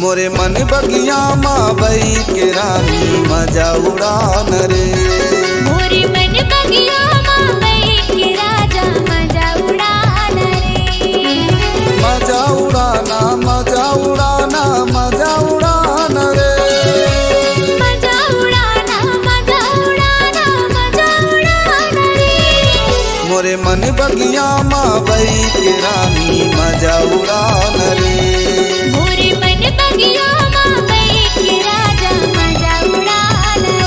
मोरे मन बगिया माँ बई के रानी मजा उड़ान रे। मोरे मन बगिया माँ बई के राजा मजा उड़ान रे। मजा उड़ाना मजा उड़ाना मजा उड़ान रे। मजा उड़ाना मजा उड़ाना मजा उड़ान रे। मोरे मन बगिया माँ बई के रानी मजा उड़ान रे। मोरे मन बगिया माँ बई के राजा मजा उड़ान रे।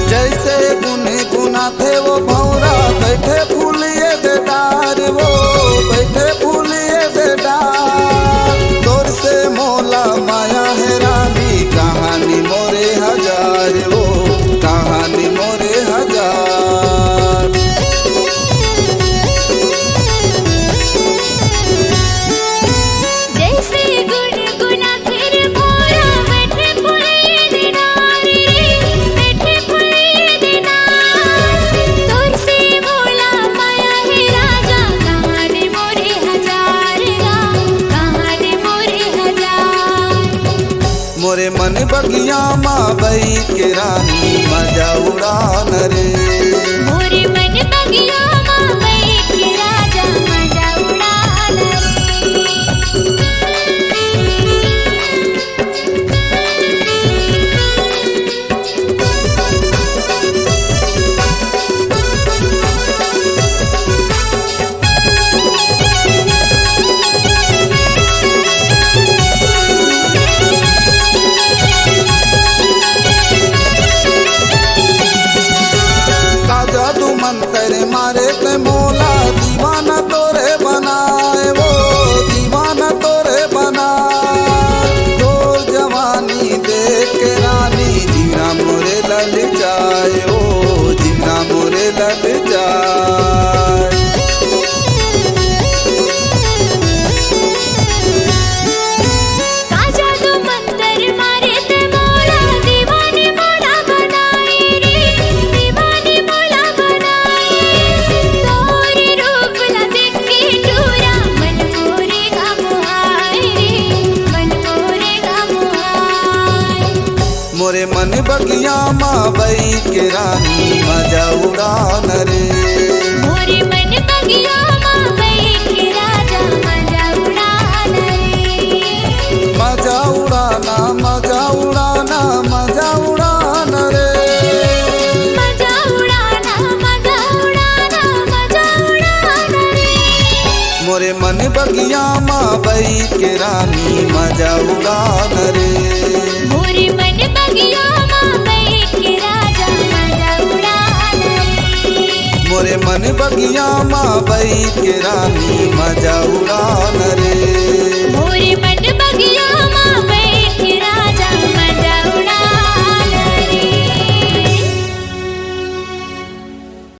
जैसे गुना थे वो भौरा बैठे फूलिए बेदार, वो बैठे फूलिए बेदार। तोर से मोला माया है रानी कहानी मोरे हजार, वो कहानी मोरे हजार। जैसे गुनगुना फिर भौरा बैठे फूलिए दिनार रे। बैठे फूलिए दिनार। तोर से भोला माया है राजा कहानी मोरे हजार गा। कहानी मोरे हजार। मोरे मन बगिया माँ बई के रानी मजा उड़ान रे। मोरे मन बगिया माँ बई के राजा मजा उड़ान रे। का जादू मंत्र मारे ते मोला दीवाना तोरे बनाए, वो दीवाना तोरे बनाए। तो जवानी देख के रानी जीना मोरे लल जाए, ओ जीना मोरे लल जाए। का जादू मंतर मारे ते मोला दीवानी मोला बनाए रे। दीवानी मोला बनाए। तोरे रूप ला देख के टूरा मन मोरे गा मोहाय रे। मन मोरे गा मोहाय। मोरे मन बगिया माँ बई के रानी मजा उड़ान रे। मोरे मन बगिया माँ बई के राजा मजा उड़ान रे। मजा उड़ाना मजा उड़ाना मजा उड़ान रे। मजा उड़ाना मजा उड़ाना मजा उड़ान रे। मोरे मन बगिया माँ बई के रानी मजा उड़ान रे। मोरे मन बगिया माँ बई के राजा मजा उड़ान रे। मोरे मन बगिया माँ बई के रानी मजा उड़ान रे।